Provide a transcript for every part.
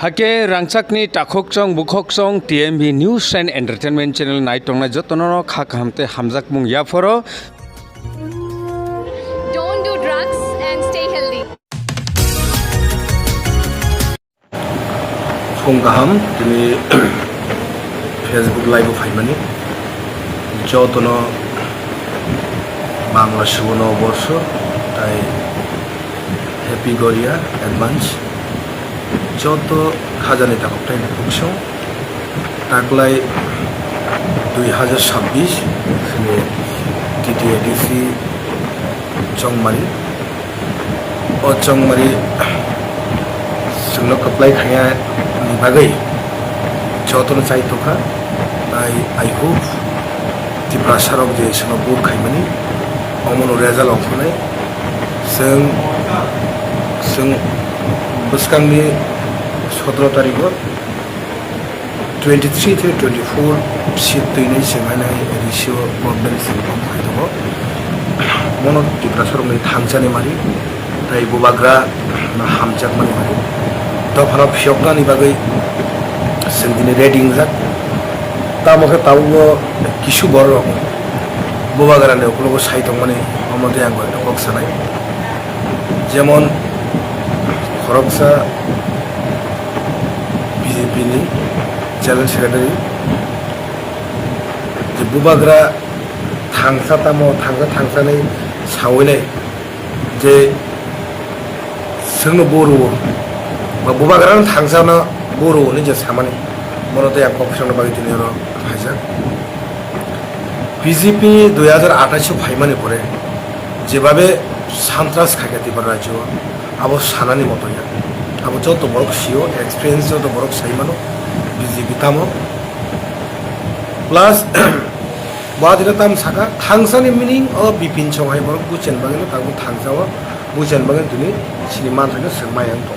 Hake rangchakni takhokchong bukhokchong TMV News and Entertainment Channel naitongnai jotono khakhamte hamjak mung yaporo. Don't do drugs and stay healthy. Songkaham tini Facebook live faimani jotono Bangla Subono Borsho tai Happy Goria Advance joto khajani takoktai bukhsong taklai 2026 sini TTADC Chongmari o Chongmari sungno kaplai khaya ni bagai joto no chai toka I hope ti prasarok je sono bur khaimani omono result ongkhonai sung buskangni 17 तारिख 23 to 24 seat tuinai semana ratio problem symptom khaido mono depression ni thangchani mari tai bubagra na hamjak mani mari to phara phiokna ni bagai sendini reading jak tamokhe tawo kisu bor bubagra ne oklogo saitong mani omode anggo kok sanai jemon khoroksa BJP ni General Secretary je bubagra thangsa tamo thangsa nei sawinai je sungno boru ba bubagra thangsa na boru ni je samani monote ak option bagi tini ro haja BJP 2028 ফাইমানি পরে যেভাবে সন্ত্রাস খাইতে পারে রাজ্য আবো সানানি মতয়া আবো যত বড় সিও এক্সপেরিয়েন্স যত বড় সাইমানো বিজেপি তামো প্লাস বাদিনা তাম সাকা থাংসানি মিনিং অ বিপিন সংহাই বড় বুচেন বাগেন তাগো থাংসাও বুচেন বাগেন তুনি সিনেমা থাকে সমায়াং তো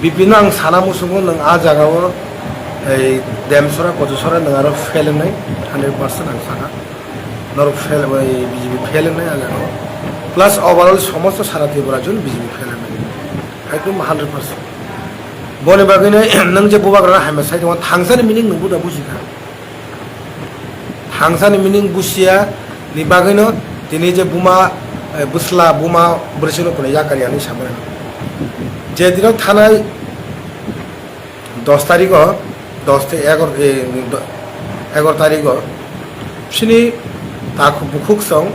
বিপিন আং সানা মুসুমো নং আ জাগাও এই দেমসরা কজসরা নং আর ফেল নাই 100% আং সাকা নর ফেল ওই বিজেপি ফেল নাই আ জাগাও প্লাস ওভারঅল সমস্ত সারা ত্রিপুরা জন বিজেপি ফেল নাই একদম 100% বনে বাগিনে নং যে বুবাগ্রা হামে সাইদ থাংসানি মিনিং নবু দা বুঝিকা থাংসানি মিনিং বুসিয়া নি বাগিনো তিনি যে বুমা বুসলা বুমা বরিশিনো কোনে ইয়াকারিয়ানি সামনে যে দিন থানায় 10 তারিখ 10 থেকে 11 তারিখ সিনি তাক বুখুকসং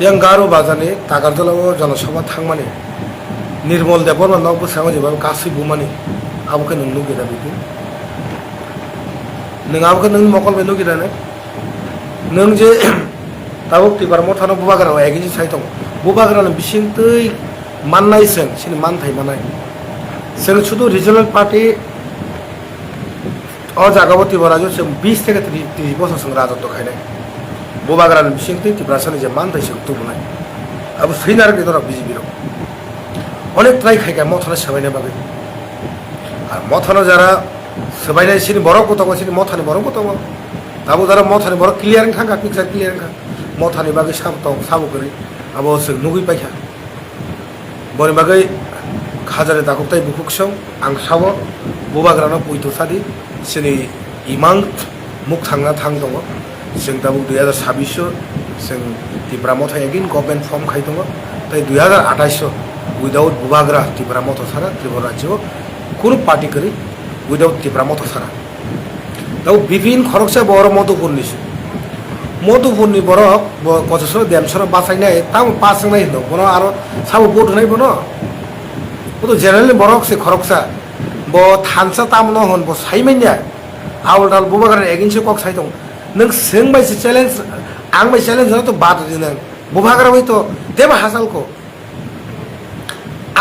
yang garu bazane tagarjalawo janasabha thangmani nirmol debor ma nok busango jeba kasi bumani abuke nung nugira bikin nung abuke nung mokol be nugira ne nung je tabuk tibar mo thano bubagra wa egi saitong bubagra na bising tei mannai sen sini manthai manai sen শুধু regional party অ জাগাবতী বরাজো 20 থেকে 30 বছর সঙ্গে রাজত্ব খায় নাই বুবাগ্রান বিশিংতে ত্রিপুরাসানি যে মান তাইছে তো বনাই আবু ফিনার কে ধরা বিজেপির অনেক ট্রাই খাইকা মথানা সবাইনে বাগে আর মথানো যারা সবাইনে সিনি বড় কত সিনি মথানি বড় কত আবু যারা মথানি বড় ক্লিয়ারিং থাকা পিকচার ক্লিয়ারিং থাকা মথানি বাগে সাবু করে আবু নুগুই পাইখা বনি বাগে খাজারে দাকুতাই বুকুকসং আং সাব বুবাগ্রানো পইতো সাদি সিনি ইমাং মুখ থাংনা থাং দङ जों दाबो 2026 जों त्रिपुरा मथा एगेन गभर्नमेंट फर्म खाइ दङ ताइ 2028 उइदाउट बुबाग्रा त्रिपुरा मथा सारा त्रिपुरा राज्य কোনো पार्टी करी उइदाउट त्रिपुरा मथा सारा दाउ विभिन्न खरकसा बर मधुपुरनि बर कचसर देमसर बासाइनाय ताम पासंनाय दङ बनो आरो साबो बोट होनाय बनो बतो जेनेरेल बरक से खरकसा ब थानसा ताम न होन ब साइमेन्या आवल दाल बुबाग्रा एगेन से कक साइ दङ नों सोंबाय चैलेंज आं बाय चैलेंज तो बात दिन बुबाग्रा बाय तो देबा हासालको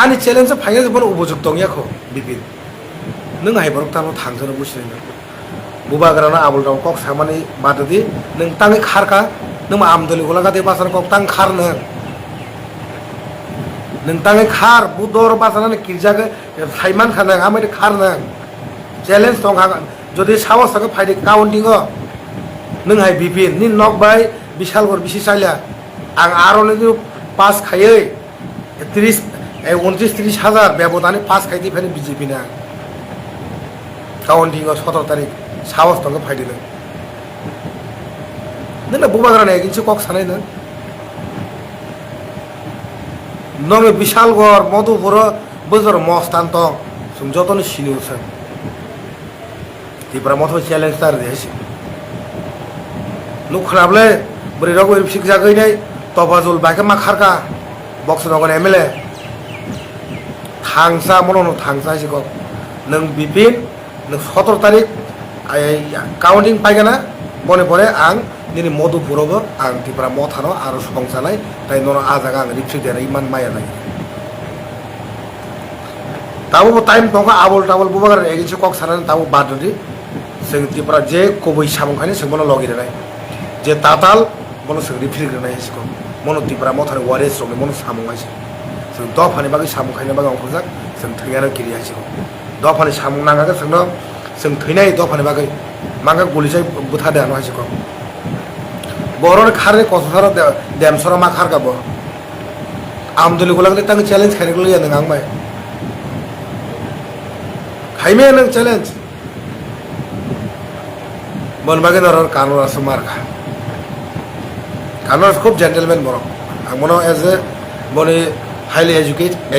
आनि चैलेंज फाइनाल बन उपयुक्त दं याखो बिपिन नों हाय बरक तानो थांजनो बुसिनो बुबाग्रा ना आबल दाव कक सामानि बाददि नों तांगे खारका नों आमदलि गलागा दे बासन कक तां खार नों तांगे खार बुदर बासना किरजागे फाइमान खाना आमे खार नों चैलेंज दं जदि सावस थाके फाइदे काउन्टिंग नों हाय बिपिन नि नक बाय बिशालगढ़ बिसि साइला आं आरो पास खायै 30 এই 29-30 হাজার ব্যবধানে পাস খাইতে ফেলে বিজেপি না কাউন্টিং 17 তারিখ সাহস তখন ফাইদিল না বোবাগ্রানে কিন্তু কক সানাই না নমে বিশালগড় মধুপুর বজর মস্তান তো যতন সিনিউসন ত্রিপুরা মতো চ্যালেঞ্জ তার দিয়েছি নুক খারাপলে बोरै रग फिक जागैनाय तफाजुल बाइक मा खारका बक्स नगन एमएलए थांसा मनन थांसा सिको नों बिपिन नों 17 तारिख काउंटिं पाइगोना बने परे आं दिनै मधुपुरावबो आं त्रिपुरा मथानो आरो संसानाय ताइ नन आजागा आं रिफ्रि देना इमान माया नाय ताबो टाइम दंगा आबल टाबल बुबागार एगिनसो कक सानानै ताबो बाददि जों त्रिपुरा जे कबै सामखानि सोंबोनो लगिरनाय जे ताताल मनो जों रिफ्रिग्रेनाय इसको मनो त्रिपुरा मथानो वारेस रंनि मनो सामुंगायसो जों दफानि बागै सामुखायनो बागै अंखरजाक जों थैयानो किरियासो दफानि सामुं नांगाखो जोंनो जों थैनाय दफानि बागै मांगा गुलिसाय बुथादे आनो हासिको बरन खारे कससारा देमसरा मा खारगाबो आमदुलि गलागले तां चैलेंज खायनो लैया नों आंबाय खायमे नों चैलेंज मोनबागे नर कानरासो मारखा कानरास खूब जेंटलमैन बर आं मनो एज ए बने हाईली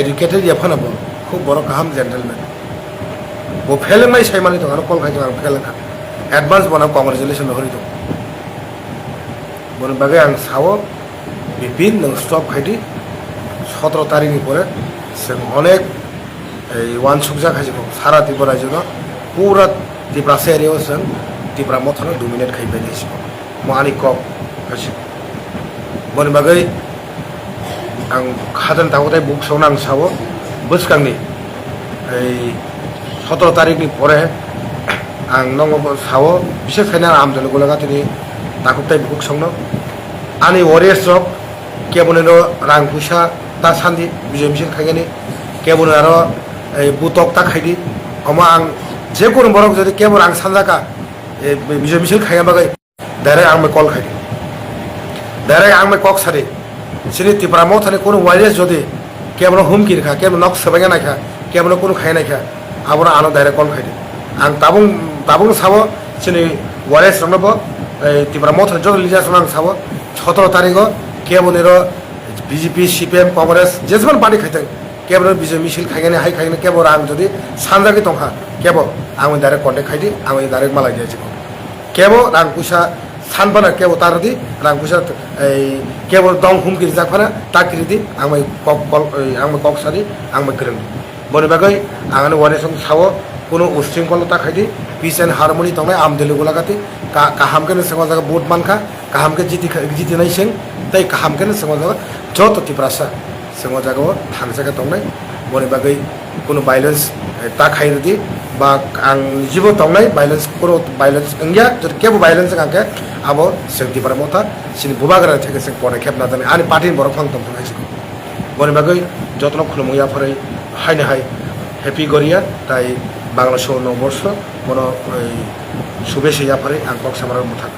एजुकेटेड याफाना बर खूब बर गाहाम जेंटलमैन वो फेलेंनाय साइमानि दं आरो कल खायजों आं फेलेंखा एडभान्स बना कंग्रेचुलेसन हरि दं बने बागे आं सावो बिपिन नों स्टप खायदि 17 तारिखनि परे जों अनेक वान सुकजा खायजों सारा त्रिपुरा राज्योनो पूरा त्रिपुरा एरियायाव जों त्रिपुरा मथानो डोमिनेट खायबाय सिको मानि कक खायसि बने बागै आं खादोन दावथाय बुक्सआव आं सावो बोसगांनि 17 तारिखनि परे आं नंगौ सावो बिसेस खायना आमदल गलागातिनि दाखुबताय बुक्सआवनो आनि वारियर्स अफ केबनेनो रां फैसा दासान्दि बिजय मिशन खायगानि केबन आरो बुतक ता खायदि अमा आं जेकुनु बरक जदि केबन आं सानजाका बिजय मिशन खायगा बागै डाइरेक्ट आं कल खायदि डाइरेक्ट आं कक सारि सिनि त्रिपुरा मथानि कोनो वारियर्स जदि केबन हुमकि रखा केबन नक सबायगा नायखा केबन कोनो खाय नायखा आबरा आनो डाइरेक्ट कल खायदि आं ताबुं सावो सिनि वारियर्स रंनोबो त्रिपुरा मथानि जदि लिजास आं सावो 17 तारिखआव केबनेरो बीजेपी सीपीएम कांग्रेस जेसेबां पार्टी खायथों केबल बिजय मिছিল खायगानि हाय खायगानि केबल आं जदि सानजाखि दंखा केबल आं डाइरेक्ट कन्टेक्ट खायदि आं डाइरेक्ट मालाय दियासि केबल रां फैसा सानबाना केबल तारदि रां फैसा केबल दं हुमकि जाफाना ताकिरिदि आं कक सारि आं गोरों बने बागै आं वारेसं सावो कोनो उस्ट्रिंखलता खायदि पिस एंड हारमोनी दंनाय आमदलि गलागाति काहामकेनो सिङाव जागा भोट मानखा काहामके जितिनाय सिं तै काहामकेनो सिङाव जागा जत त्रिपुरासा सिङाव जागाव थांजागा दंनाय बने बागै कोनो भाइलेन्स ता खायरदि बा आं जिबो दंनाय भाइलेन्स कोनो भाइलेन्स इंगिया जत केबो भाइलेन्स आंके आबो जों त्रिपुरा मथा सिनि बुबाग्रा थेके जों परे खेबना दोन आनि पार्टी बर फां दं थांनायसो बने बागै जतन खुलुमैया फरै हायनो हाय हेपी गरिया ताई बांला नवबर्ष मनो शुभेच्छा फरे आं कक सामार मुथा